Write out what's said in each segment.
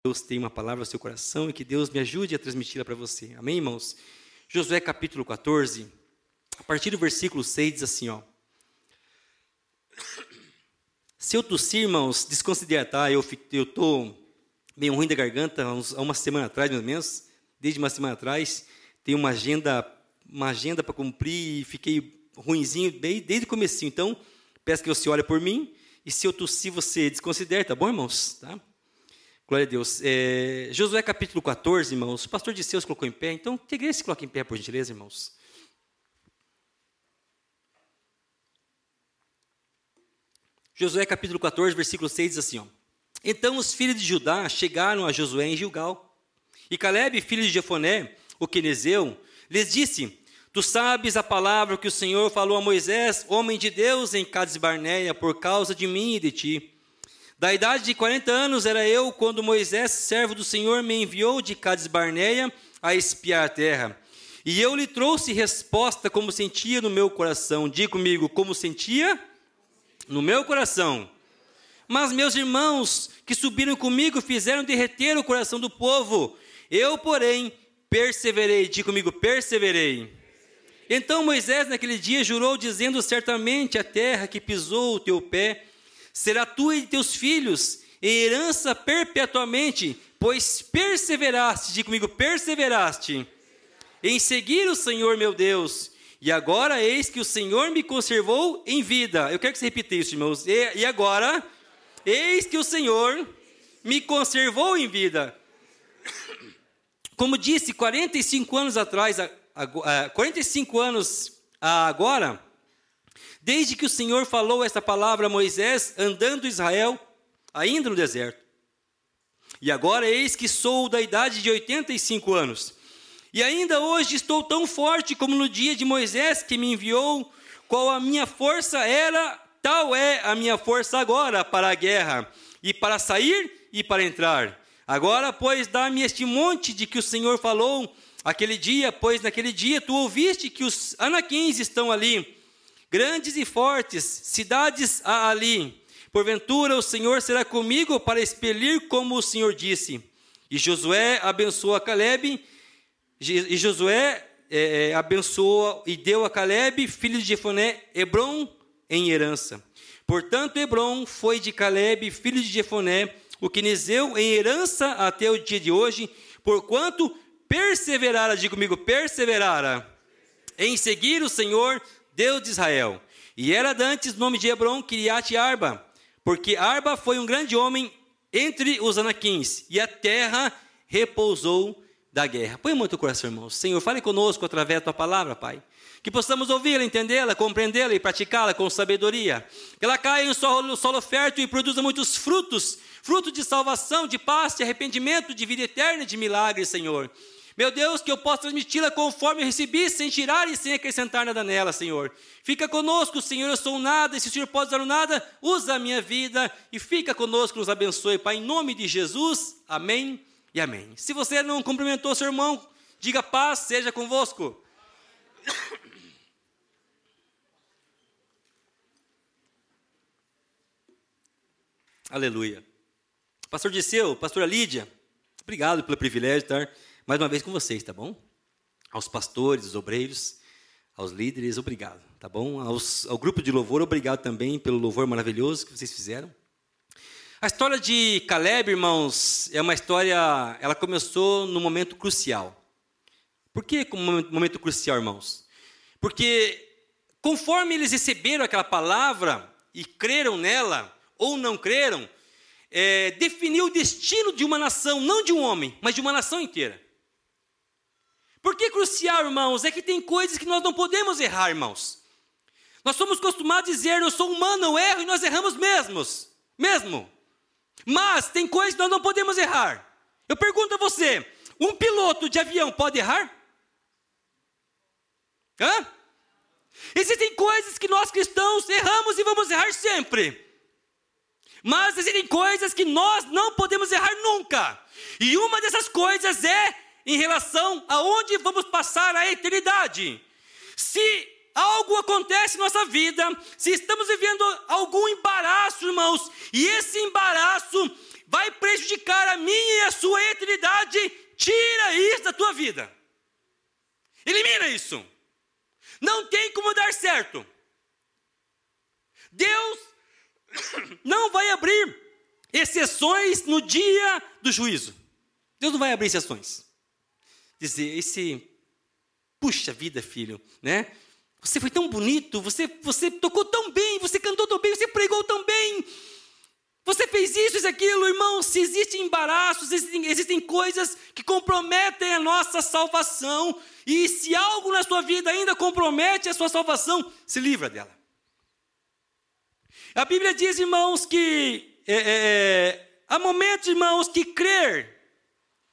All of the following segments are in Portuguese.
Deus tem uma palavra no seu coração e que Deus me ajude a transmiti-la para você. Amém, irmãos? Josué capítulo 14, a partir do versículo 6, diz assim, ó. Se eu tossir, irmãos, desconsidera, tá? Eu estou meio ruim da garganta, há uma semana atrás, mais ou menos, desde uma semana atrás, tenho uma agenda para cumprir e fiquei ruinzinho desde o comecinho. Então, peço que você olhe por mim e se eu tossir, você desconsidere, tá bom, irmãos? Tá? Glória a Deus. Josué capítulo 14, irmãos, o pastor de Seus colocou em pé, então que a igreja se coloque em pé, por gentileza, irmãos. Josué capítulo 14, versículo 6 diz assim, ó. Então os filhos de Judá chegaram a Josué em Gilgal, e Calebe, filho de Jefoné, o quenezeu, lhes disse, tu sabes a palavra que o Senhor falou a Moisés, homem de Deus, em Cades Barneia, por causa de mim e de ti. Da idade de 40 anos era eu, quando Moisés, servo do Senhor, me enviou de Cades Barneia a espiar a terra. E eu lhe trouxe resposta como sentia no meu coração. Diga comigo, como sentia? No meu coração. Mas meus irmãos que subiram comigo fizeram derreter o coração do povo. Eu, porém, perseverei. Diga comigo, perseverei. Então Moisés naquele dia jurou, dizendo, certamente a terra que pisou o teu pé será tua e de teus filhos, em herança perpetuamente, pois perseveraste, diga comigo, perseveraste, em seguir o Senhor meu Deus, e agora eis que o Senhor me conservou em vida. Eu quero que você repita isso, irmãos. E agora, eis que o Senhor me conservou em vida. Como disse, 45 anos atrás, 45 anos agora, desde que o Senhor falou esta palavra a Moisés, andando Israel, ainda no deserto. E agora eis que sou da idade de 85 anos. E ainda hoje estou tão forte como no dia de Moisés que me enviou, qual a minha força era, tal é a minha força agora para a guerra, e para sair e para entrar. Agora, pois, dá-me este monte de que o Senhor falou aquele dia, pois naquele dia tu ouviste que os anaquins estão ali, grandes e fortes, cidades há ali. Porventura o Senhor será comigo para expelir como o Senhor disse. E Josué abençoou a Calebe, e Josué abençoou e deu a Calebe, filho de Jefoné, Hebrom em herança. Portanto, Hebrom foi de Calebe, filho de Jefoné, o quenezeu, em herança até o dia de hoje, porquanto perseverara, diga comigo, perseverara, em seguir o Senhor, Deus de Israel. E era dantes nome de Hebrom, Kiriat Arba, porque Arba foi um grande homem entre os anaquins, e a terra repousou da guerra. Põe muito o coração, irmãos. Senhor, fale conosco através da tua palavra, Pai. Que possamos ouvi-la, entendê-la, compreendê-la e praticá-la com sabedoria. Que ela caia em solo fértil e produza muitos frutos, frutos de salvação, de paz, de arrependimento, de vida eterna e de milagres, Senhor. Meu Deus, que eu possa transmiti-la conforme eu recebi, sem tirar e sem acrescentar nada nela, Senhor. Fica conosco, Senhor, eu sou nada, e se o Senhor pode dar nada, usa a minha vida e fica conosco, nos abençoe, Pai, em nome de Jesus, amém e amém. Se você não cumprimentou seu irmão, diga paz, seja convosco. Aleluia. Pastor Disseu, pastora Lídia, obrigado pelo privilégio de estar mais uma vez com vocês, tá bom? Aos pastores, aos obreiros, aos líderes, obrigado, tá bom? Ao grupo de louvor, obrigado também pelo louvor maravilhoso que vocês fizeram. A história de Calebe, irmãos, é uma história, ela começou num momento crucial. Por que um momento crucial, irmãos? Porque conforme eles receberam aquela palavra e creram nela, ou não creram, definiu o destino de uma nação, não de um homem, mas de uma nação inteira. Por que crucial, irmãos? É que tem coisas que nós não podemos errar, irmãos. Nós somos acostumados a dizer, eu sou humano, eu erro e nós erramos mesmo. Mas tem coisas que nós não podemos errar. Eu pergunto a você, um piloto de avião pode errar? Hã? Existem coisas que nós cristãos erramos e vamos errar sempre. Mas existem coisas que nós não podemos errar nunca. E uma dessas coisas é em relação a onde vamos passar a eternidade. Se algo acontece em nossa vida, se estamos vivendo algum embaraço, irmãos, e esse embaraço vai prejudicar a minha e a sua eternidade, tira isso da tua vida. Elimina isso. Não tem como dar certo. Deus não vai abrir exceções no dia do juízo. Deus não vai abrir exceções. Dizer, puxa vida, filho, né? Você foi tão bonito, você tocou tão bem, você cantou tão bem, você pregou tão bem, você fez isso e aquilo, irmão. Se existem embaraços, existem coisas que comprometem a nossa salvação, e se algo na sua vida ainda compromete a sua salvação, se livra dela. A Bíblia diz, irmãos, que há momentos, irmãos, que crer,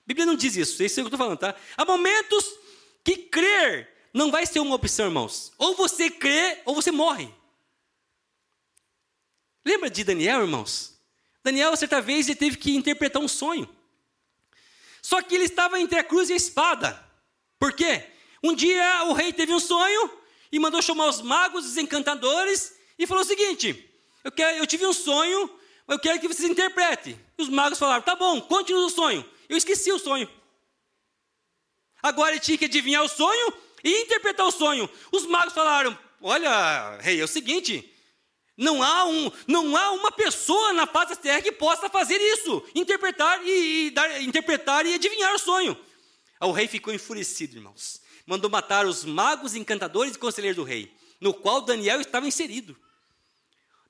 a Bíblia não diz isso, é isso que eu estou falando, tá? Há momentos que crer não vai ser uma opção, irmãos. Ou você crê, ou você morre. Lembra de Daniel, irmãos? Daniel, certa vez, ele teve que interpretar um sonho. Só que ele estava entre a cruz e a espada. Por quê? Um dia o rei teve um sonho e mandou chamar os magos, os encantadores, e falou o seguinte: eu tive um sonho, eu quero que vocês interpretem. E os magos falaram: tá bom, conte-nos o sonho. Eu esqueci o sonho. Agora ele tinha que adivinhar o sonho e interpretar o sonho. Os magos falaram: olha, rei, é o seguinte, não há uma pessoa na face da terra que possa fazer isso, interpretar e adivinhar o sonho. O rei ficou enfurecido, irmãos. Mandou matar os magos, encantadores e conselheiros do rei, no qual Daniel estava inserido.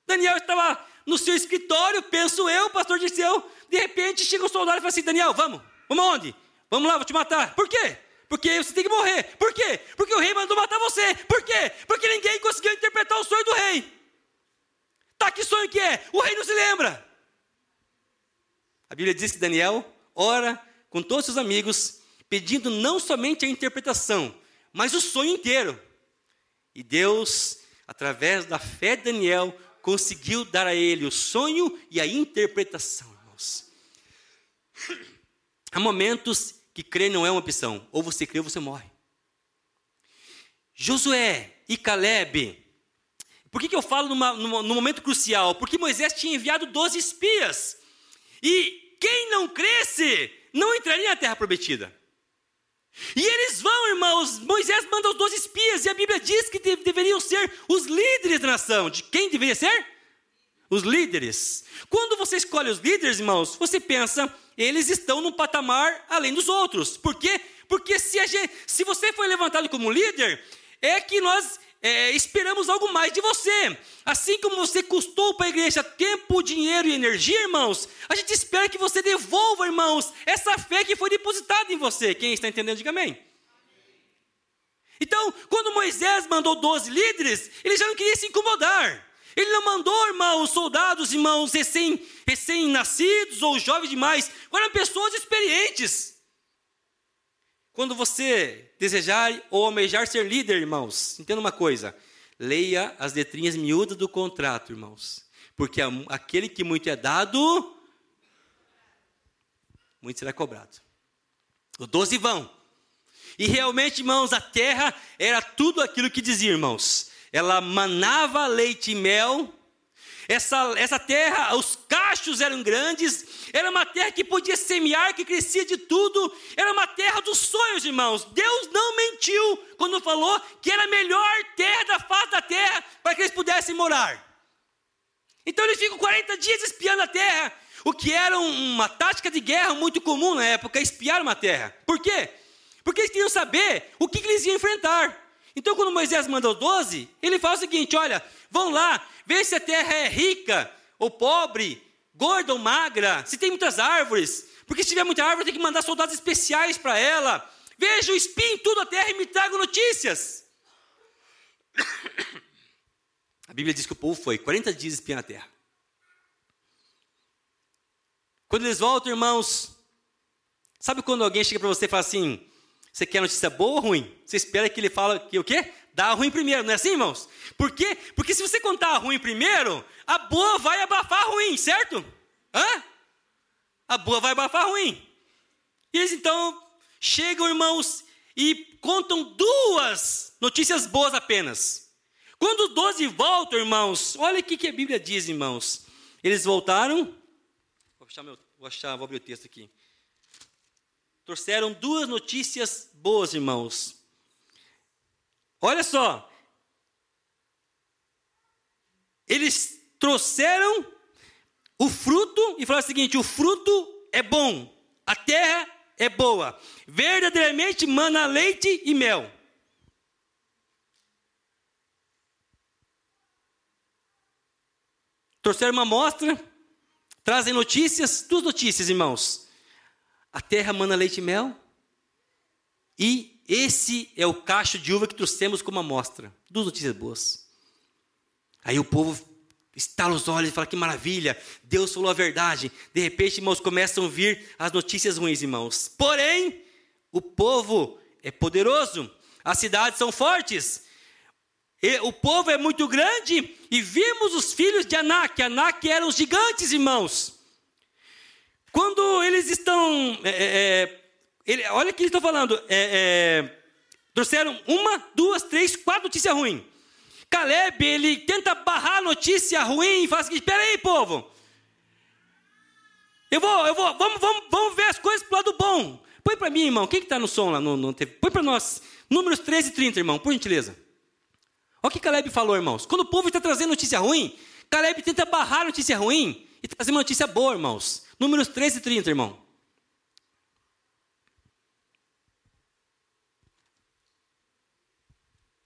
Daniel estava no seu escritório, penso eu, pastor Dirceu. De repente chega um soldado e fala assim: Daniel, vamos aonde? Vamos lá, vou te matar. Por quê? Porque você tem que morrer. Por quê? Porque o rei mandou matar você. Por quê? Porque ninguém conseguiu interpretar o sonho do rei. Tá, que sonho que é? O rei não se lembra. A Bíblia diz que Daniel ora com todos os seus amigos, pedindo não somente a interpretação, mas o sonho inteiro. E Deus, através da fé de Daniel, conseguiu dar a ele o sonho e a interpretação, irmãos. Há momentos que crer não é uma opção. Ou você crê ou você morre. Josué e Calebe. Por que eu falo no momento crucial? Porque Moisés tinha enviado 12 espias. E quem não cresce, não entraria na terra prometida. E eles vão, irmãos. Moisés manda os 12 espias. E a Bíblia diz que deveriam ser os líderes da nação. De quem deveria ser? Os líderes. Quando você escolhe os líderes, irmãos, você pensa, eles estão num patamar além dos outros. Por quê? Porque se você foi levantado como líder, é que nós esperamos algo mais de você. Assim como você custou para a igreja tempo, dinheiro e energia, irmãos, a gente espera que você devolva, irmãos, essa fé que foi depositada em você. Quem está entendendo, diga amém. Então, quando Moisés mandou 12 líderes, ele já não queria se incomodar. Ele não mandou, irmãos, soldados, irmãos, recém-nascidos ou jovens demais. Eram pessoas experientes. Quando você desejar ou almejar ser líder, irmãos, entenda uma coisa. Leia as letrinhas miúdas do contrato, irmãos. Porque aquele que muito é dado, muito será cobrado. Os 12 vão. E realmente, irmãos, a terra era tudo aquilo que dizia, irmãos. Ela manava leite e mel. Essa terra, os cachos eram grandes. Era uma terra que podia semear, que crescia de tudo. Era uma terra dos sonhos, irmãos. Deus não mentiu quando falou que era a melhor terra da face da terra para que eles pudessem morar. Então eles ficam 40 dias espiando a terra, o que era uma tática de guerra muito comum na época, espiar uma terra. Por quê? Porque eles queriam saber o que eles iam enfrentar. Então, quando Moisés manda os 12, ele fala o seguinte: olha, vão lá, vê se a terra é rica ou pobre, gorda ou magra, se tem muitas árvores, porque se tiver muita árvore, tem que mandar soldados especiais para ela. Vejam, espiem tudo a terra e me tragam notícias. A Bíblia diz que o povo foi 40 dias espiando a terra. Quando eles voltam, irmãos, sabe quando alguém chega para você e fala assim: você quer notícia boa ou ruim? Você espera que ele fale que o quê? Dá a ruim primeiro, não é assim, irmãos? Por quê? Porque se você contar a ruim primeiro, a boa vai abafar a ruim, certo? A boa vai abafar a ruim. E eles então chegam, irmãos, e contam 2 notícias boas apenas. Quando os 12 voltam, irmãos, olha o que a Bíblia diz, irmãos. Eles voltaram. Vou vou abrir o texto aqui. Trouxeram duas notícias boas, irmãos. Olha só. Eles trouxeram o fruto e falaram o seguinte: o fruto é bom, a terra é boa, verdadeiramente mana leite e mel. Trouxeram uma amostra, trazem notícias, duas notícias, irmãos. A terra mana leite e mel, e esse é o cacho de uva que trouxemos como amostra. Duas notícias boas. Aí o povo estala os olhos e fala: que maravilha, Deus falou a verdade. De repente, irmãos, começam a vir as notícias ruins, irmãos. Porém, o povo é poderoso, as cidades são fortes, o povo é muito grande, e vimos os filhos de Anak. Anak eram os gigantes, irmãos. Quando eles estão... olha o que eles estão falando. Trouxeram uma, duas, três, quatro notícias ruins. Caleb, ele tenta barrar a notícia ruim e fala o seguinte: espera aí, povo. Vamos ver as coisas pro lado bom. Põe para mim, irmão. Quem que está no som lá? Põe para nós. Números 13 e 30, irmão, por gentileza. Olha o que Caleb falou, irmãos. Quando o povo está trazendo notícia ruim, Caleb tenta barrar a notícia ruim e trazer uma notícia boa, irmãos. Números 13 e 30, irmão.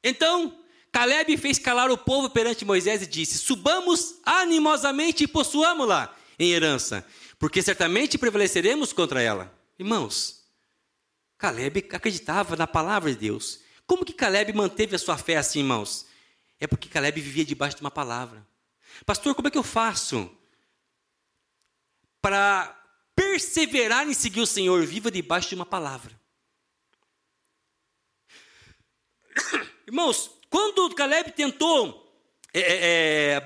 Então, Caleb fez calar o povo perante Moisés e disse: subamos animosamente e possuamo-la em herança, porque certamente prevaleceremos contra ela. Irmãos, Caleb acreditava na palavra de Deus. Como que Caleb manteve a sua fé assim, irmãos? É porque Caleb vivia debaixo de uma palavra. Pastor, como é que eu faço para perseverar em seguir o Senhor? Viva debaixo de uma palavra. Irmãos, quando Caleb tentou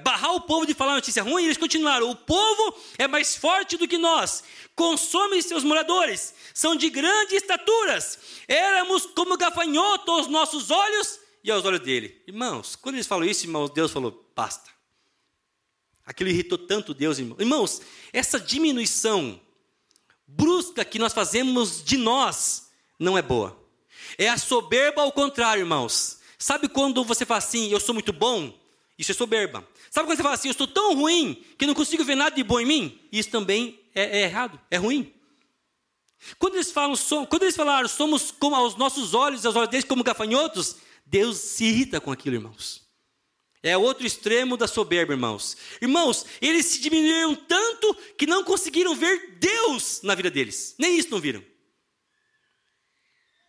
barrar o povo de falar notícia ruim, eles continuaram: o povo é mais forte do que nós, consome seus moradores, são de grandes estaturas, éramos como gafanhoto aos nossos olhos e aos olhos dele. Irmãos, quando eles falam isso, irmãos, Deus falou: basta. Aquilo irritou tanto Deus, irmãos. Irmãos, essa diminuição brusca que nós fazemos de nós não é boa. É a soberba ao contrário, irmãos. Sabe quando você fala assim: eu sou muito bom? Isso é soberba. Sabe quando você fala assim: eu sou tão ruim que não consigo ver nada de bom em mim? Isso também é errado, é ruim. Quando eles falaram: somos como aos nossos olhos e aos olhos deles como gafanhotos, Deus se irrita com aquilo, irmãos. É outro extremo da soberba, irmãos. Irmãos, eles se diminuíram tanto que não conseguiram ver Deus na vida deles. Nem isso não viram.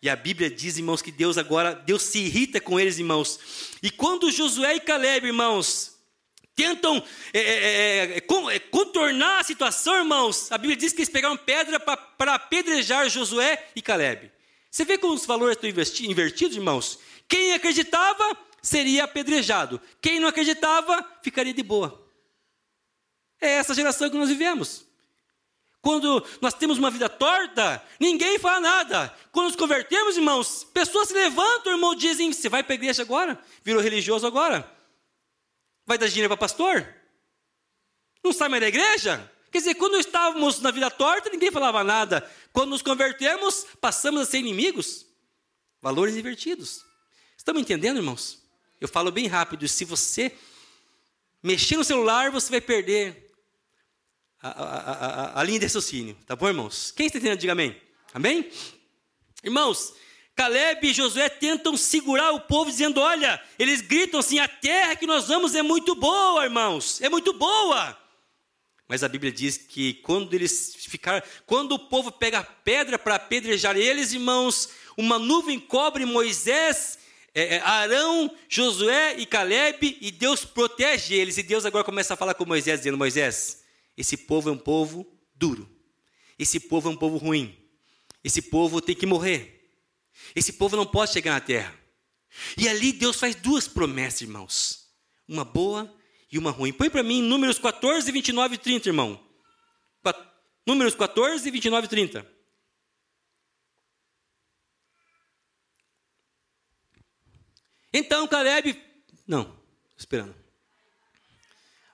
E a Bíblia diz, irmãos, que Deus se irrita com eles, irmãos. E quando Josué e Caleb, irmãos, tentam contornar a situação, irmãos, a Bíblia diz que eles pegaram pedra para apedrejar Josué e Caleb. Você vê como os valores estão invertidos, irmãos? Quem acreditava seria apedrejado. Quem não acreditava ficaria de boa. É essa geração que nós vivemos. Quando nós temos uma vida torta, ninguém fala nada. Quando nos convertemos, irmãos, pessoas se levantam, irmão, dizem: você vai para a igreja agora? Virou religioso agora? Vai dar dinheiro para pastor? Não sai mais da igreja? Quer dizer, quando estávamos na vida torta, ninguém falava nada. Quando nos convertemos, passamos a ser inimigos. Valores invertidos. Estamos entendendo, irmãos? Eu falo bem rápido: se você mexer no celular, você vai perder a linha de raciocínio, tá bom, irmãos? Quem está entendendo, diga amém. Amém? Irmãos, Caleb e Josué tentam segurar o povo, dizendo: olha, eles gritam assim: a terra que nós vamos é muito boa, irmãos, é muito boa. Mas a Bíblia diz que quando o povo pega a pedra para apedrejar eles, irmãos, uma nuvem cobre Moisés, Arão, Josué e Caleb, e Deus protege eles. E Deus agora começa a falar com Moisés, dizendo: Moisés, esse povo é um povo duro. Esse povo é um povo ruim. Esse povo tem que morrer. Esse povo não pode chegar na terra. E ali Deus faz duas promessas, irmãos. Uma boa e uma ruim. Põe para mim Números 14, 29 e 30, irmão. Números 14, 29 e 30. Então Caleb... Não, estou esperando.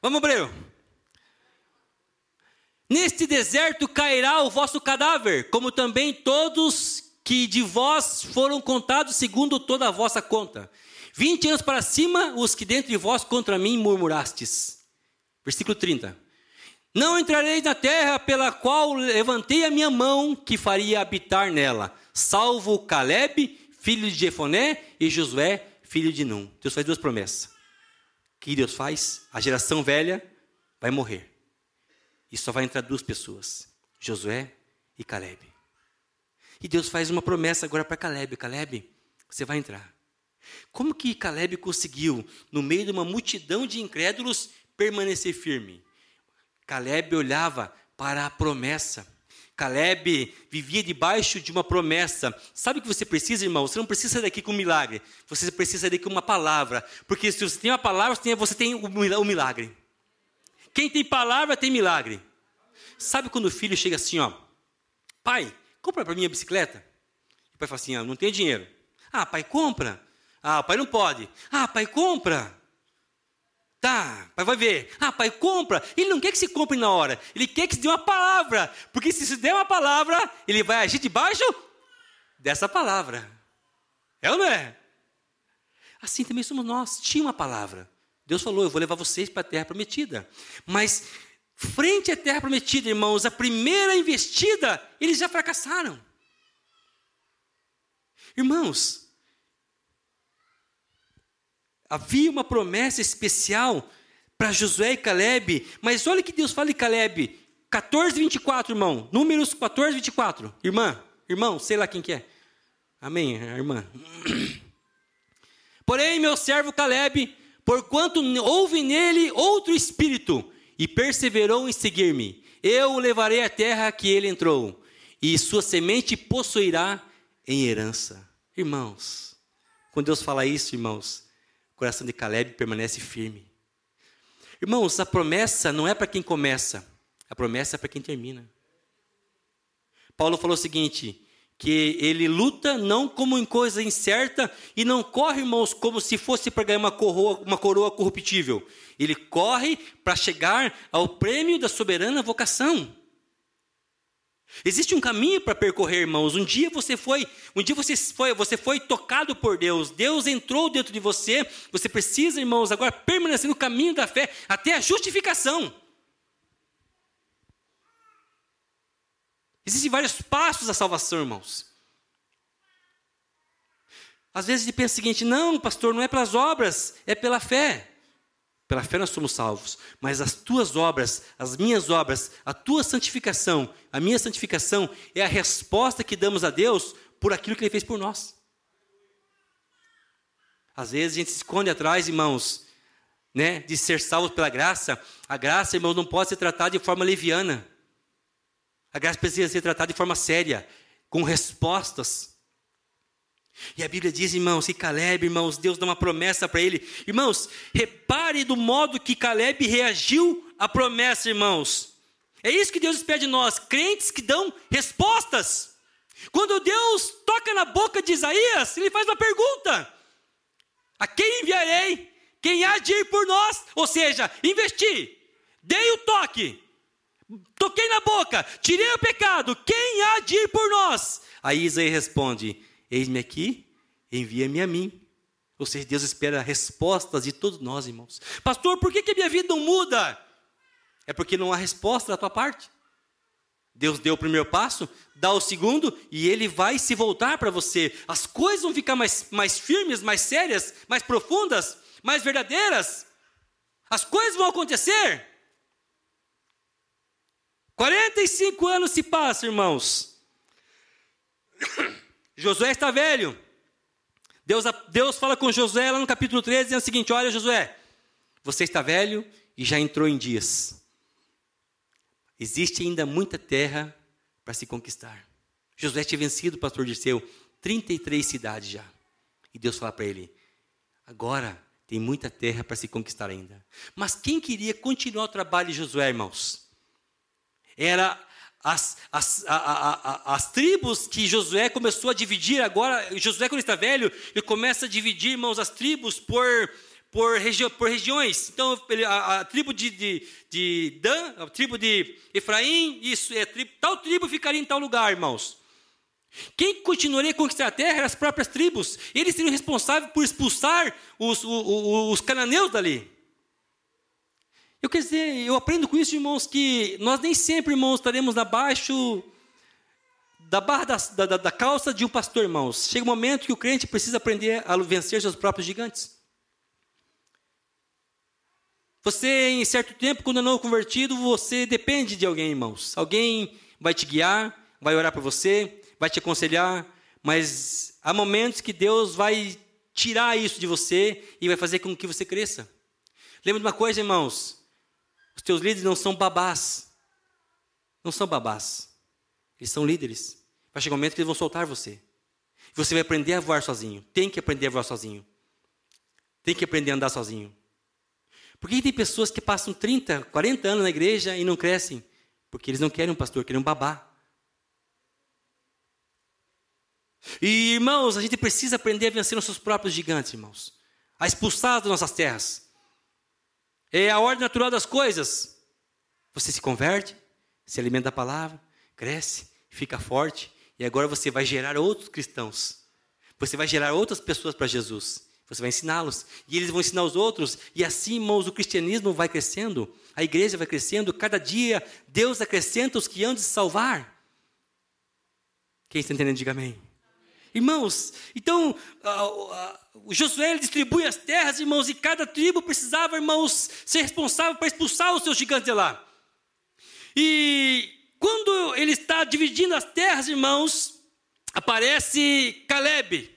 Vamos, Breu. Neste deserto cairá o vosso cadáver, como também todos que de vós foram contados segundo toda a vossa conta. 20 anos para cima, os que dentre vós contra mim murmurastes. Versículo 30. Não entrareis na terra pela qual levantei a minha mão, que faria habitar nela, salvo Caleb, filho de Jefoné, e Josué, filho de Num. Deus faz 2 promessas. O que Deus faz? A geração velha vai morrer. E só vai entrar 2 pessoas, Josué e Caleb. E Deus faz uma promessa agora para Caleb. Caleb, você vai entrar. Como que Caleb conseguiu, no meio de uma multidão de incrédulos, permanecer firme? Caleb olhava para a promessa. Caleb vivia debaixo de uma promessa. Sabe o que você precisa, irmão? Você não precisa sair daqui com um milagre. Você precisa sair daqui com uma palavra. Porque se você tem uma palavra, você tem o milagre. Quem tem palavra tem milagre. Sabe quando o filho chega assim, ó, pai, compra para mim a bicicleta? O pai fala assim, não tenho dinheiro. Ah, pai, compra. Ah, pai não pode. Ah, pai, compra. Tá, pai vai ver. Ah, pai, compra. Ele não quer que se compre na hora. Ele quer que se dê uma palavra. Porque se der uma palavra, ele vai agir debaixo dessa palavra. É ou não é? Assim também somos nós. Tinha uma palavra. Deus falou, eu vou levar vocês para a terra prometida. Mas, frente à terra prometida, irmãos, a primeira investida, eles já fracassaram. Irmãos, havia uma promessa especial para Josué e Caleb, mas olha o que Deus fala em Caleb, 14, 24, irmão, Números 14, 24, irmão, sei lá quem que é, amém, irmã. Porém, meu servo Caleb, porquanto houve nele outro espírito, e perseverou em seguir-me, eu o levarei à terra que ele entrou, e sua semente possuirá em herança. Irmãos, quando Deus fala isso, irmãos, o coração de Caleb permanece firme. Irmãos, a promessa não é para quem começa, a promessa é para quem termina. Paulo falou o seguinte, que ele luta não como em coisa incerta e não corre, irmãos, como se fosse para ganhar uma coroa corruptível. Ele corre para chegar ao prêmio da soberana vocação. Existe um caminho para percorrer, irmãos. Um dia você foi tocado por Deus. Deus entrou dentro de você. Você precisa, irmãos, agora permanecer no caminho da fé até a justificação. Existem vários passos da salvação, irmãos. Às vezes ele pensa o seguinte, não, pastor, não é pelas obras, é pela fé. Pela fé nós somos salvos, mas as tuas obras, as minhas obras, a tua santificação, a minha santificação é a resposta que damos a Deus por aquilo que Ele fez por nós. Às vezes a gente se esconde atrás, irmãos, né, de ser salvos pela graça. A graça, irmãos, não pode ser tratada de forma leviana. A graça precisa ser tratada de forma séria, com respostas. E a Bíblia diz, irmãos, que Caleb, irmãos, Deus dá uma promessa para ele. Irmãos, repare do modo que Caleb reagiu à promessa, irmãos. É isso que Deus espera de nós, crentes que dão respostas. Quando Deus toca na boca de Isaías, Ele faz uma pergunta. A quem enviarei? Quem há de ir por nós? Ou seja, investi, dei o toque, toquei na boca, tirei o pecado. Quem há de ir por nós? Aí Isaías responde, eis-me aqui, envia-me a mim. Ou seja, Deus espera respostas de todos nós, irmãos. Pastor, por que a minha vida não muda? É porque não há resposta da tua parte. Deus deu o primeiro passo, dá o segundo, e Ele vai se voltar para você. As coisas vão ficar mais firmes, mais sérias, mais profundas, mais verdadeiras. As coisas vão acontecer. 45 anos se passam, irmãos. Josué está velho. Deus fala com Josué lá no capítulo 13, dizendo o seguinte, olha Josué, você está velho e já entrou em dias. Existe ainda muita terra para se conquistar. Josué tinha vencido, pastor Dirceu, 33 cidades já. E Deus fala para ele, agora tem muita terra para se conquistar ainda. Mas quem queria continuar o trabalho de Josué, irmãos? Era as tribos que Josué começou a dividir agora. Josué, quando está velho, ele começa a dividir, irmãos, as tribos por regiões. Então, a tribo de Dan, a tribo de Efraim, tal tribo ficaria em tal lugar, irmãos. Quem continuaria a conquistar a terra eram as próprias tribos. Eles seriam responsáveis por expulsar os cananeus dali. Eu quero dizer, eu aprendo com isso, irmãos, que nós nem sempre, irmãos, estaremos abaixo da barra da calça de um pastor, irmãos. Chega um momento que o crente precisa aprender a vencer seus próprios gigantes. Você, em certo tempo, quando é novo convertido, você depende de alguém, irmãos. Alguém vai te guiar, vai orar por você, vai te aconselhar, mas há momentos que Deus vai tirar isso de você e vai fazer com que você cresça. Lembra de uma coisa, irmãos? Os teus líderes não são babás. Não são babás. Eles são líderes. Vai chegar um momento que eles vão soltar você. Você vai aprender a voar sozinho. Tem que aprender a voar sozinho. Tem que aprender a andar sozinho. Por que tem pessoas que passam 30, 40 anos na igreja e não crescem? Porque eles não querem um pastor, querem um babá. E, irmãos, a gente precisa aprender a vencer os seus próprios gigantes, irmãos. A expulsar das nossas terras. É a ordem natural das coisas. Você se converte, se alimenta da palavra, cresce, fica forte, e agora você vai gerar outros cristãos. Você vai gerar outras pessoas para Jesus. Você vai ensiná-los, e eles vão ensinar os outros, e assim, irmãos, o cristianismo vai crescendo, a igreja vai crescendo, cada dia Deus acrescenta os que hão de salvar. Quem está entendendo, diga amém. Irmãos, então, o Josué distribui as terras, irmãos, e cada tribo precisava, irmãos, ser responsável para expulsar os seus gigantes de lá. E quando ele está dividindo as terras, irmãos, aparece Calebe.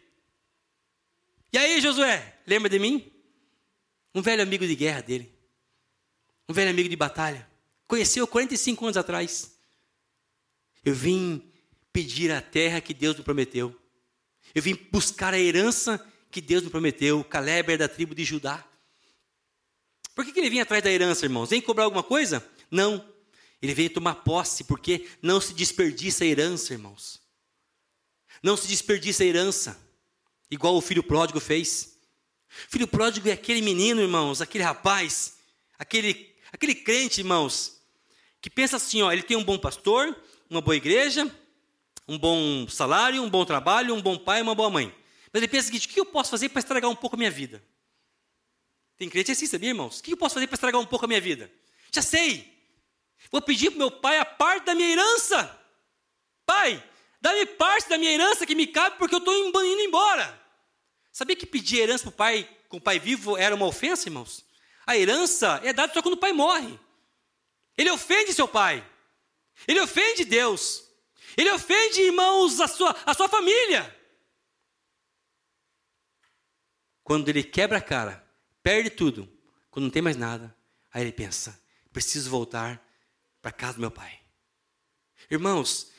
E aí, Josué, lembra de mim? Um velho amigo de guerra dele. Um velho amigo de batalha. Conheceu 45 anos atrás. Eu vim pedir a terra que Deus me prometeu. Eu vim buscar a herança que Deus me prometeu. Calebe era da tribo de Judá. Por que ele vinha atrás da herança, irmãos? Vem cobrar alguma coisa? Não. Ele veio tomar posse, porque não se desperdiça a herança, irmãos. Não se desperdiça a herança. Igual o filho pródigo fez. O filho pródigo é aquele menino, irmãos, aquele rapaz, aquele crente, irmãos, que pensa assim, ó, ele tem um bom pastor, uma boa igreja, um bom salário, um bom trabalho, um bom pai, uma boa mãe. Mas ele pensa o seguinte, o que eu posso fazer para estragar um pouco a minha vida? Tem crente assim, sabia, irmãos? O que eu posso fazer para estragar um pouco a minha vida? Já sei. Vou pedir para o meu pai a parte da minha herança. Pai, dá-me parte da minha herança que me cabe porque eu estou indo embora. Sabia que pedir herança para o pai, com o pai vivo, era uma ofensa, irmãos? A herança é dada só quando o pai morre. Ele ofende seu pai. Ele ofende Deus. Ele ofende, irmãos, a sua família. Quando ele quebra a cara, perde tudo, quando não tem mais nada, aí ele pensa, preciso voltar para a casa do meu pai. Irmãos,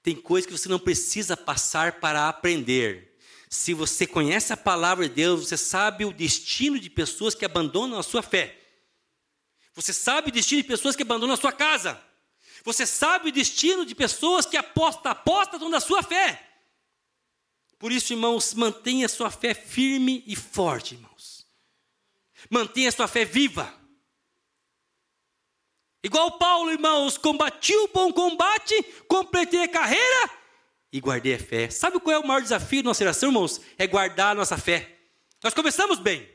tem coisas que você não precisa passar para aprender. Se você conhece a palavra de Deus, você sabe o destino de pessoas que abandonam a sua fé. Você sabe o destino de pessoas que abandonam a sua casa. Você sabe o destino de pessoas que apostam da sua fé. Por isso, irmãos, mantenha a sua fé firme e forte, irmãos. Mantenha a sua fé viva. Igual Paulo, irmãos, combati o bom combate, completei a carreira e guardei a fé. Sabe qual é o maior desafio da nossa geração, irmãos? É guardar a nossa fé. Nós começamos bem.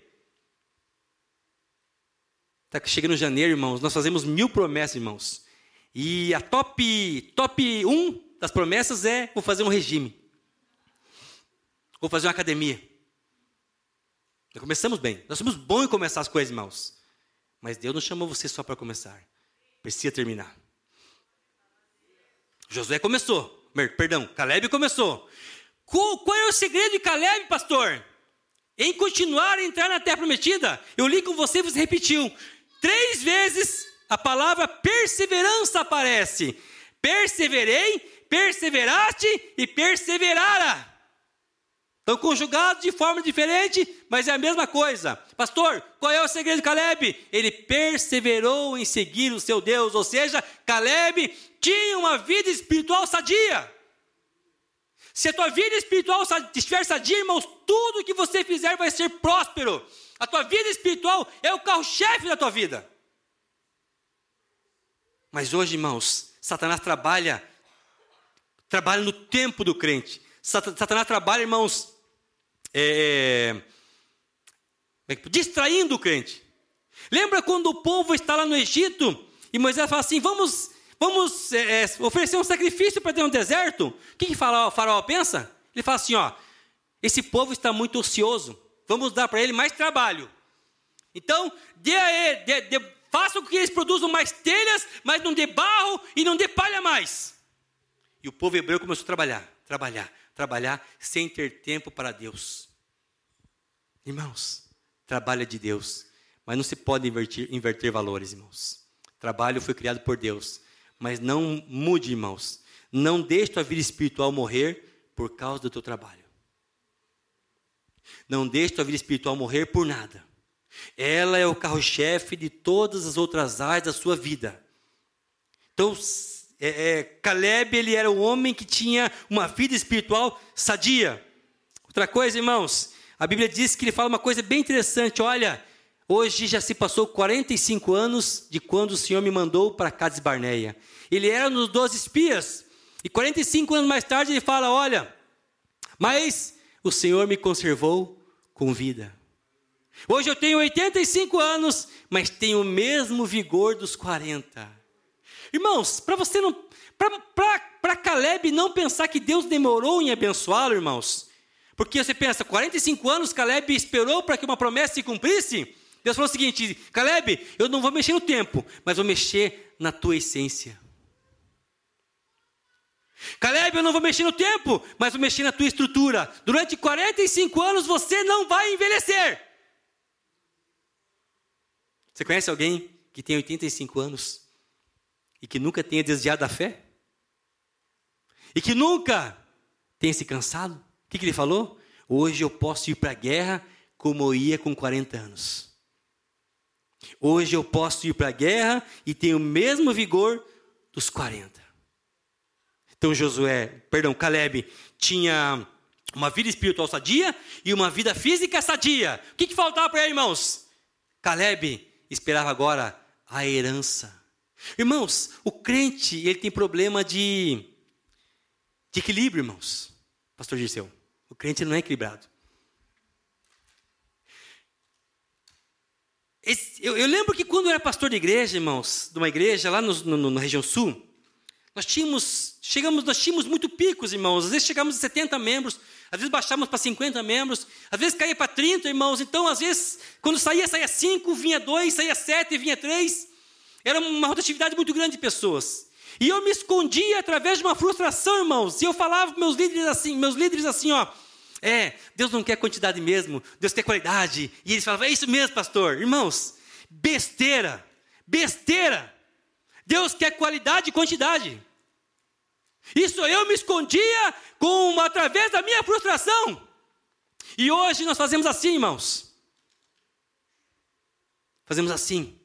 Está chegando janeiro, irmãos, nós fazemos 1000 promessas, irmãos. E a top 1 das promessas é, vou fazer um regime. Vou fazer uma academia. Nós começamos bem. Nós somos bons em começar as coisas, irmãos. Mas Deus não chamou você só para começar. Precisa terminar. Josué começou. Calebe começou. Qual é o segredo de Calebe, pastor? Em continuar a entrar na terra prometida. Eu li com você, você repetiu. 3 vezes a palavra perseverança aparece. Perseverei, perseveraste e perseverara. Estão conjugados de forma diferente, mas é a mesma coisa. Pastor, qual é o segredo de Calebe? Ele perseverou em seguir o seu Deus. Ou seja, Calebe tinha uma vida espiritual sadia. Se a tua vida espiritual estiver sadia, irmãos, tudo que você fizer vai ser próspero. A tua vida espiritual é o carro-chefe da tua vida. Mas hoje, irmãos, Satanás trabalha no tempo do crente. Satanás trabalha, irmãos, distraindo o crente. Lembra quando o povo está lá no Egito e Moisés fala assim, vamos oferecer um sacrifício para Deus no deserto? O que o faraó pensa? Ele fala assim, esse povo está muito ocioso, vamos dar para ele mais trabalho. Então, faça com que eles produzam mais telhas, mas não dê barro e não dê palha mais. E o povo hebreu começou a trabalhar, sem ter tempo para Deus. Irmãos, trabalho é de Deus, mas não se pode inverter valores, irmãos. Trabalho foi criado por Deus, mas não mude, irmãos. Não deixe tua vida espiritual morrer por causa do teu trabalho. Não deixe tua vida espiritual morrer por nada. Ela é o carro-chefe de todas as outras áreas da sua vida. Então, Caleb, ele era um homem que tinha uma vida espiritual sadia. Outra coisa, irmãos, a Bíblia diz que ele fala uma coisa bem interessante. Olha, hoje já se passou 45 anos de quando o Senhor me mandou para Cades Barneia. Ele era um dos 12 espias. E 45 anos mais tarde ele fala, olha, mas o Senhor me conservou com vida. Hoje eu tenho 85 anos, mas tenho o mesmo vigor dos 40. Irmãos, para Caleb não pensar que Deus demorou em abençoá-lo, irmãos. Porque você pensa, 45 anos Caleb esperou para que uma promessa se cumprisse? Deus falou o seguinte, Caleb, eu não vou mexer no tempo, mas vou mexer na tua essência. Caleb, eu não vou mexer no tempo, mas vou mexer na tua estrutura. Durante 45 anos você não vai envelhecer. Você conhece alguém que tem 85 anos e que nunca tenha desviado da fé? E que nunca tenha se cansado? O que ele falou? Hoje eu posso ir para a guerra como eu ia com 40 anos. Hoje eu posso ir para a guerra e tenho o mesmo vigor dos 40. Então Caleb tinha uma vida espiritual sadia e uma vida física sadia. O que faltava para ele, irmãos? Caleb esperava agora a herança. Irmãos, o crente, ele tem problema de equilíbrio, irmãos. Pastor Dirceu, o crente não é equilibrado. Eu lembro que quando eu era pastor de igreja, irmãos, de uma igreja lá na região sul, nós tínhamos muito picos, irmãos. Às vezes chegávamos a 70 membros, às vezes baixávamos para 50 membros, às vezes caía para 30, irmãos. Então, às vezes, quando saía 5, vinha 2, saía 7, vinha 3. Era uma rotatividade muito grande de pessoas. E eu me escondia através de uma frustração, irmãos. E eu falava para meus líderes assim, Deus não quer quantidade mesmo, Deus quer qualidade. E eles falavam, é isso mesmo, pastor. Irmãos, besteira. Deus quer qualidade e quantidade. Isso eu me escondia através da minha frustração. E hoje nós fazemos assim, irmãos. Fazemos assim.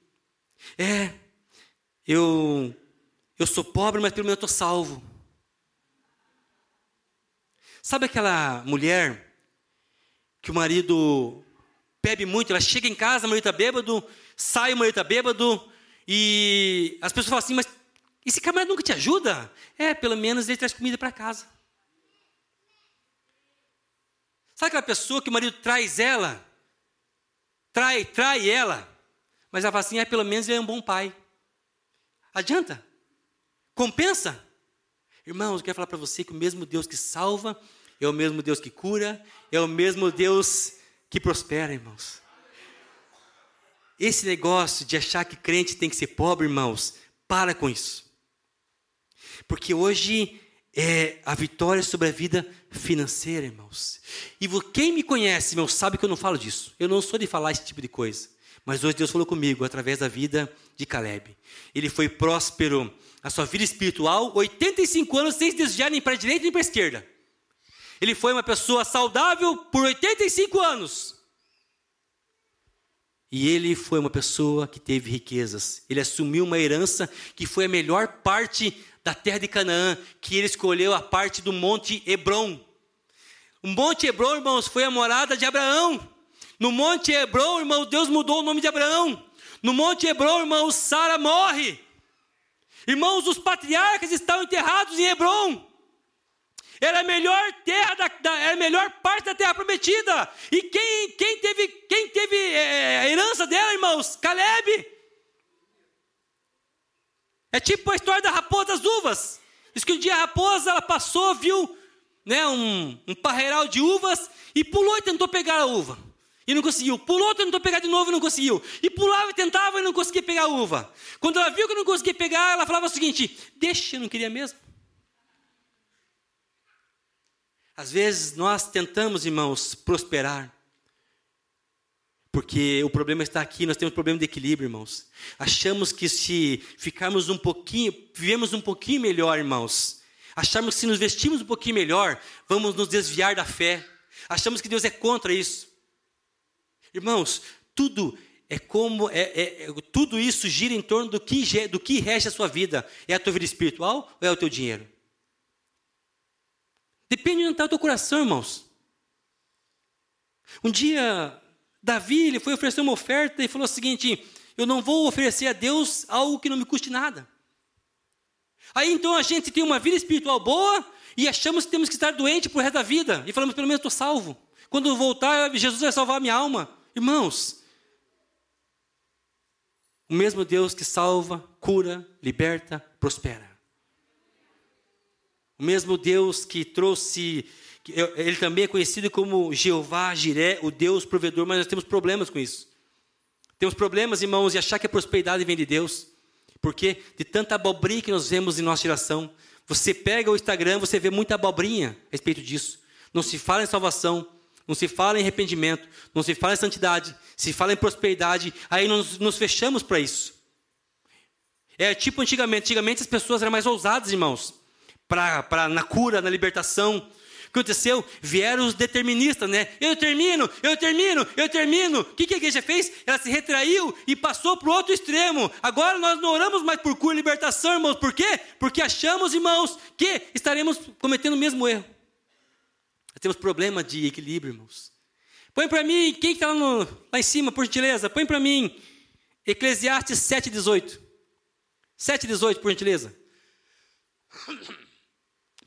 Eu sou pobre, mas pelo menos eu estou salvo. Sabe aquela mulher que o marido bebe muito, ela chega em casa, o marido está bêbado, sai, o marido está bêbado, e as pessoas falam assim, mas esse camarada nunca te ajuda? Pelo menos ele traz comida para casa. Sabe aquela pessoa que o marido traz ela? Trai ela, mas ela fala assim, pelo menos ele é um bom pai. Adianta? Compensa? Irmãos, eu quero falar para você que o mesmo Deus que salva é o mesmo Deus que cura, é o mesmo Deus que prospera, irmãos. Esse negócio de achar que crente tem que ser pobre, irmãos, para com isso. Porque hoje a vitória sobre a vida financeira, irmãos. E quem me conhece, irmãos, sabe que eu não falo disso. Eu não sou de falar esse tipo de coisa. Mas hoje Deus falou comigo através da vida de Caleb. Ele foi próspero na sua vida espiritual, 85 anos sem se desviar nem para a direita nem para a esquerda. Ele foi uma pessoa saudável por 85 anos. E ele foi uma pessoa que teve riquezas. Ele assumiu uma herança que foi a melhor parte da terra de Canaã, que ele escolheu a parte do Monte Hebrom. O Monte Hebrom, irmãos, foi a morada de Abraão. No Monte Hebron, irmão, Deus mudou o nome de Abraão. No Monte Hebron, irmão, Sara morre. Irmãos, os patriarcas estão enterrados em Hebron. Era a melhor terra, era a melhor parte da terra prometida. E quem teve a herança dela, irmãos? Calebe. É tipo a história da raposa das uvas. Diz que um dia a raposa, ela passou, viu, né, um parreiral de uvas e pulou e tentou pegar a uva. E não conseguiu. Pulou, tentou pegar de novo e não conseguiu. E pulava e tentava e não conseguia pegar a uva. Quando ela viu que não conseguia pegar, ela falava o seguinte: deixa, eu não queria mesmo. Às vezes nós tentamos, irmãos, prosperar. Porque o problema está aqui, nós temos problema de equilíbrio, irmãos. Achamos que se ficarmos vivemos um pouquinho melhor, irmãos. Achamos que se nos vestirmos um pouquinho melhor, vamos nos desviar da fé. Achamos que Deus é contra isso. Irmãos, tudo isso gira em torno do que rege a sua vida. É a tua vida espiritual ou é o teu dinheiro? Depende de onde está o teu coração, irmãos. Um dia, Davi, ele foi oferecer uma oferta e falou o seguinte: eu não vou oferecer a Deus algo que não me custe nada. Aí então a gente tem uma vida espiritual boa e achamos que temos que estar doente pro resto da vida. E falamos, pelo menos estou salvo. Quando eu voltar, Jesus vai salvar a minha alma. Irmãos, o mesmo Deus que salva, cura, liberta, prospera. O mesmo Deus que trouxe, ele também é conhecido como Jeová Jiré, o Deus provedor, mas nós temos problemas com isso. Temos problemas, irmãos, de achar que a prosperidade vem de Deus. Porque de tanta abobrinha que nós vemos em nossa geração, você pega o Instagram, você vê muita abobrinha a respeito disso. Não se fala em salvação, não se fala em arrependimento, não se fala em santidade, se fala em prosperidade, aí nos fechamos para isso. É tipo antigamente as pessoas eram mais ousadas, irmãos, na cura, na libertação. O que aconteceu? Vieram os deterministas, né? Eu termino. O que a igreja fez? Ela se retraiu e passou para o outro extremo. Agora nós não oramos mais por cura e libertação, irmãos. Por quê? Porque achamos, irmãos, que estaremos cometendo o mesmo erro. Nós temos problema de equilíbrio, irmãos. Põe para mim, quem está lá em cima, por gentileza? Põe para mim, Eclesiastes 7,18. 7,18, por gentileza.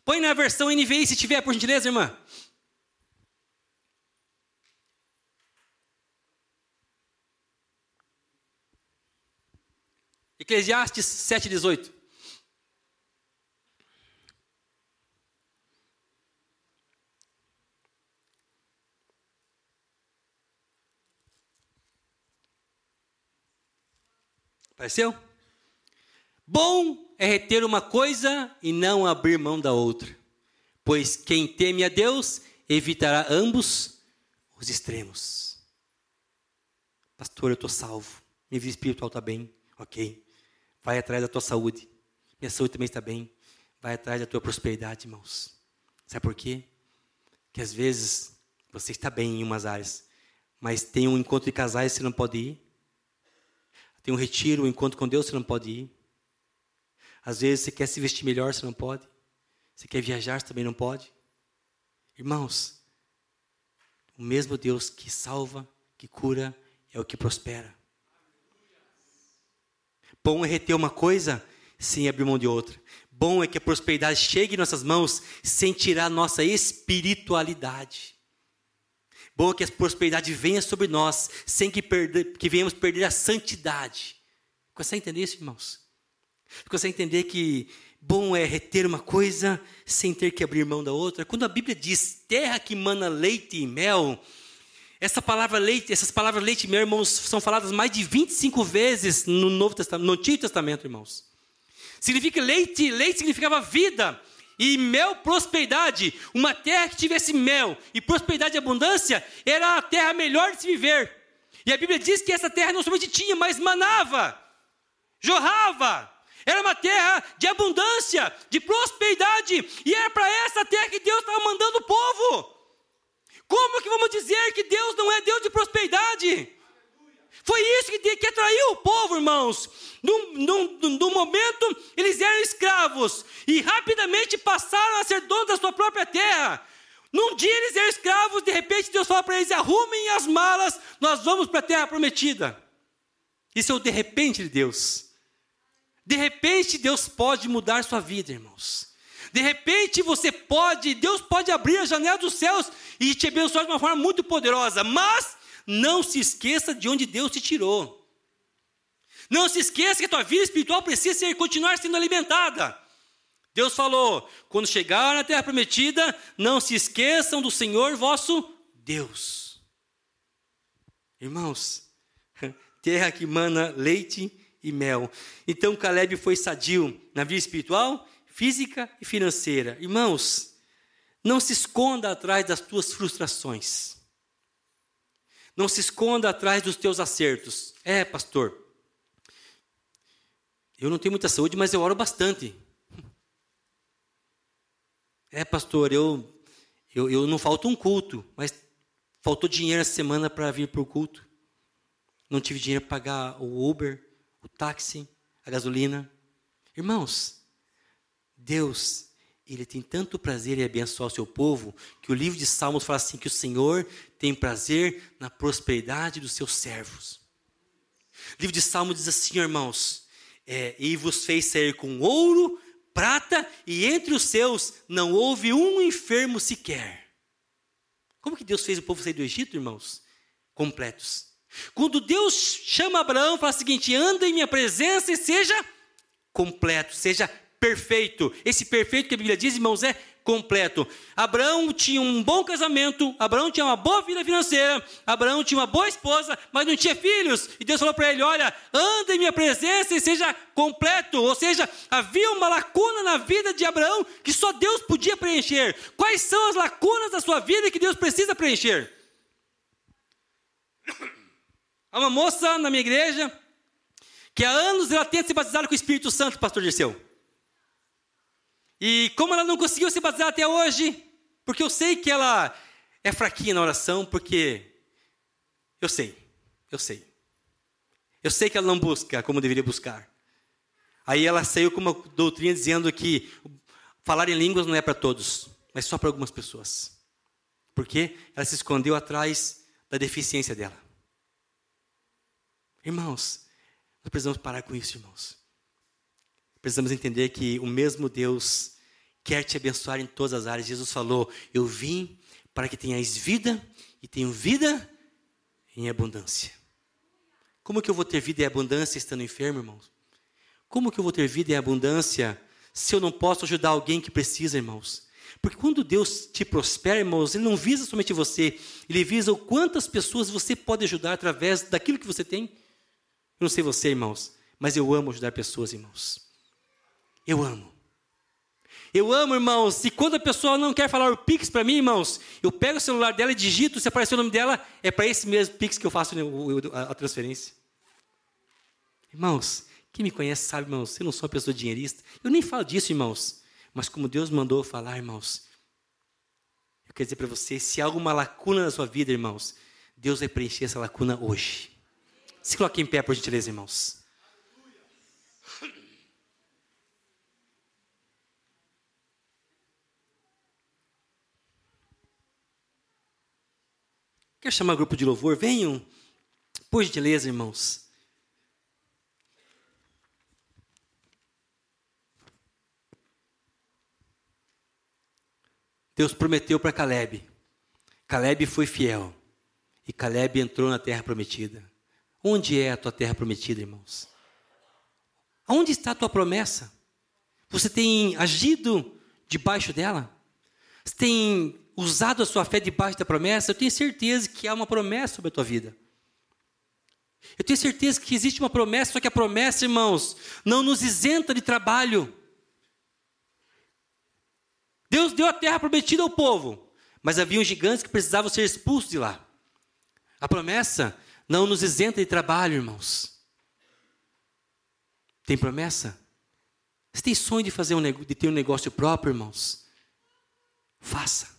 Põe na versão NVI, se tiver, por gentileza, irmã. Eclesiastes 7,18. Apareceu? Bom é reter uma coisa e não abrir mão da outra, pois quem teme a Deus evitará ambos os extremos. Pastor, eu estou salvo, minha vida espiritual está bem, ok. Vai atrás da tua saúde, minha saúde também está bem. Vai atrás da tua prosperidade, irmãos. Sabe por quê? Porque às vezes você está bem em umas áreas, mas tem um encontro de casais, você não pode ir. Tem um retiro, um encontro com Deus, você não pode ir. Às vezes você quer se vestir melhor, você não pode. Você quer viajar, você também não pode. Irmãos, o mesmo Deus que salva, que cura, é o que prospera. Bom é reter uma coisa sem abrir mão de outra. Bom é que a prosperidade chegue em nossas mãos sem tirar nossa espiritualidade. Bom é que a prosperidade venha sobre nós sem que venhamos perder a santidade. Consegue entender isso, irmãos? Consegue entender que bom é reter uma coisa sem ter que abrir mão da outra? Quando a Bíblia diz terra que mana leite e mel, essas palavras leite e mel, irmãos, são faladas mais de 25 vezes no Antigo Testamento, irmãos. Significa leite significava vida. E mel, prosperidade. Uma terra que tivesse mel e prosperidade e abundância era a terra melhor de se viver. E a Bíblia diz que essa terra não somente tinha, mas manava, jorrava. Era uma terra de abundância, de prosperidade. E era para essa terra que Deus estava mandando o povo. Como que vamos dizer que Deus não é Deus de prosperidade? Foi isso que atraiu o povo, irmãos. Num momento, eles eram escravos e rapidamente passaram a ser donos da sua própria terra. Num dia eles eram escravos, de repente Deus fala para eles: arrumem as malas, nós vamos para a terra prometida. Isso é o de repente de Deus. De repente Deus pode mudar sua vida, irmãos. De repente Deus pode abrir a janela dos céus e te abençoar de uma forma muito poderosa. Mas não se esqueça de onde Deus te tirou. Não se esqueça que a tua vida espiritual precisa continuar sendo alimentada. Deus falou: quando chegar na terra prometida, não se esqueçam do Senhor vosso Deus. Irmãos, terra que mana leite e mel. Então Caleb foi sadio na vida espiritual, física e financeira. Irmãos, não se esconda atrás das tuas frustrações. Não se esconda atrás dos teus acertos. Pastor, eu não tenho muita saúde, mas eu oro bastante. Pastor, eu não falto um culto, mas faltou dinheiro essa semana para vir para o culto. Não tive dinheiro para pagar o Uber, o táxi, a gasolina. Irmãos, Deus, Ele tem tanto prazer em abençoar o seu povo, que o livro de Salmos fala assim, que o Senhor tem prazer na prosperidade dos seus servos. O livro de Salmos diz assim, irmãos, e vos fez sair com ouro, prata, e entre os seus não houve um enfermo sequer. Como que Deus fez o povo sair do Egito, irmãos? Completos. Quando Deus chama Abraão, fala o seguinte: anda em minha presença e seja completo, seja perfeito. Esse perfeito que a Bíblia diz, irmãos, é completo. Abraão tinha um bom casamento, Abraão tinha uma boa vida financeira, Abraão tinha uma boa esposa, mas não tinha filhos. E Deus falou para ele: olha, anda em minha presença e seja completo. Ou seja, havia uma lacuna na vida de Abraão que só Deus podia preencher. Quais são as lacunas da sua vida que Deus precisa preencher? Há uma moça na minha igreja que há anos ela tenta se batizar com o Espírito Santo, pastor Dirceu. E como ela não conseguiu se batizar até hoje, porque eu sei que ela é fraquinha na oração, porque eu sei que ela não busca como deveria buscar. Aí ela saiu com uma doutrina dizendo que falar em línguas não é para todos, mas só para algumas pessoas. Porque ela se escondeu atrás da deficiência dela. Irmãos, nós precisamos parar com isso, irmãos. Precisamos entender que o mesmo Deus quer te abençoar em todas as áreas. Jesus falou: eu vim para que tenhais vida e tenham vida em abundância. Como que eu vou ter vida em abundância estando enfermo, irmãos? Como que eu vou ter vida em abundância se eu não posso ajudar alguém que precisa, irmãos? Porque quando Deus te prospera, irmãos, Ele não visa somente você, Ele visa o quantas pessoas você pode ajudar através daquilo que você tem. Eu não sei você, irmãos, mas eu amo ajudar pessoas, irmãos. Eu amo. Eu amo, irmãos, e quando a pessoa não quer falar o Pix para mim, irmãos, eu pego o celular dela e digito, se aparecer o nome dela, é para esse mesmo Pix que eu faço a transferência. Irmãos, quem me conhece sabe, irmãos, eu não sou uma pessoa dinheirista. Eu nem falo disso, irmãos, mas como Deus mandou eu falar, irmãos, eu quero dizer para você, se há alguma lacuna na sua vida, irmãos, Deus vai preencher essa lacuna hoje. Se coloque em pé, por gentileza, irmãos. Quero chamar o grupo de louvor. Venham, por gentileza, irmãos. Deus prometeu para Caleb. Caleb foi fiel. E Caleb entrou na terra prometida. Onde é a tua terra prometida, irmãos? Onde está a tua promessa? Você tem agido debaixo dela? Você tem usado a sua fé debaixo da promessa? Eu tenho certeza que há uma promessa sobre a tua vida. Eu tenho certeza que existe uma promessa, só que a promessa, irmãos, não nos isenta de trabalho. Deus deu a terra prometida ao povo, mas havia gigantes que precisavam ser expulsos de lá. A promessa não nos isenta de trabalho, irmãos. Tem promessa? Você tem sonho de ter um negócio próprio, irmãos? Faça.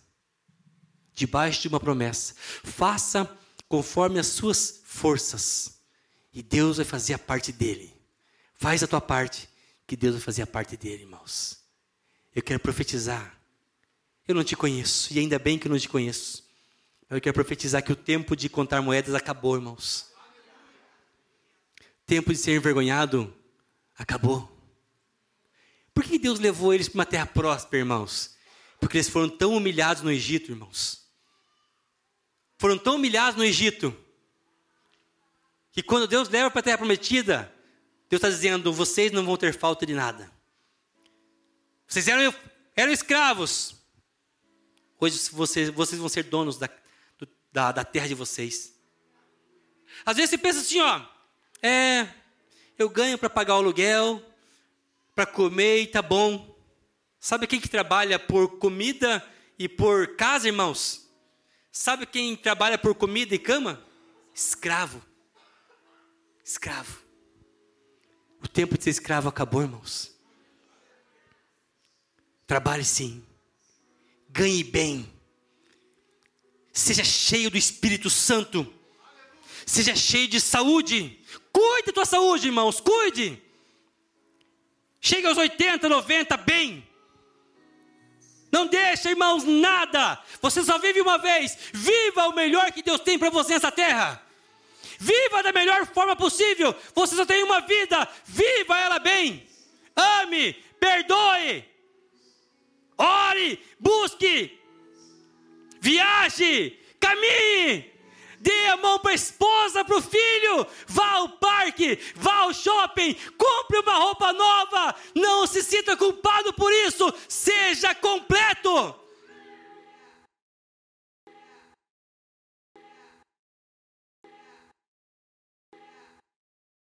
Debaixo de uma promessa. Faça conforme as suas forças. E Deus vai fazer a parte dele. Faz a tua parte, que Deus vai fazer a parte dele, irmãos. Eu quero profetizar. eu não te conheço, e ainda bem que eu não te conheço. Eu quero profetizar que o tempo de contar moedas acabou, irmãos. O tempo de ser envergonhado acabou. Por que Deus levou eles para uma terra próspera, irmãos? Porque eles foram tão humilhados no Egito, irmãos. Foram tão humilhados no Egito, que quando Deus leva para a terra prometida, Deus está dizendo, vocês não vão ter falta de nada. Vocês eram escravos. Hoje vocês vão ser donos da terra de vocês. Às vezes você pensa assim, eu ganho para pagar o aluguel, para comer e tá bom. Sabe quem que trabalha por comida e por casa, irmãos? Sabe quem trabalha por comida e cama? Escravo. Escravo. O tempo de ser escravo acabou, irmãos. Trabalhe sim. Ganhe bem. Seja cheio do Espírito Santo. Seja cheio de saúde. Cuide da tua saúde, irmãos. Cuide. Chegue aos 80, 90, bem. Não deixa, irmãos, nada. Você só vive uma vez. Viva o melhor que Deus tem para você nessa terra. Viva da melhor forma possível. Você só tem uma vida. Viva ela bem. Ame, perdoe. Ore, busque. Viaje, caminhe. Dê a mão para a esposa, para o filho. Vá ao parque, vá ao shopping. Compre uma roupa nova. Não se sinta culpado por isso. Seja completo.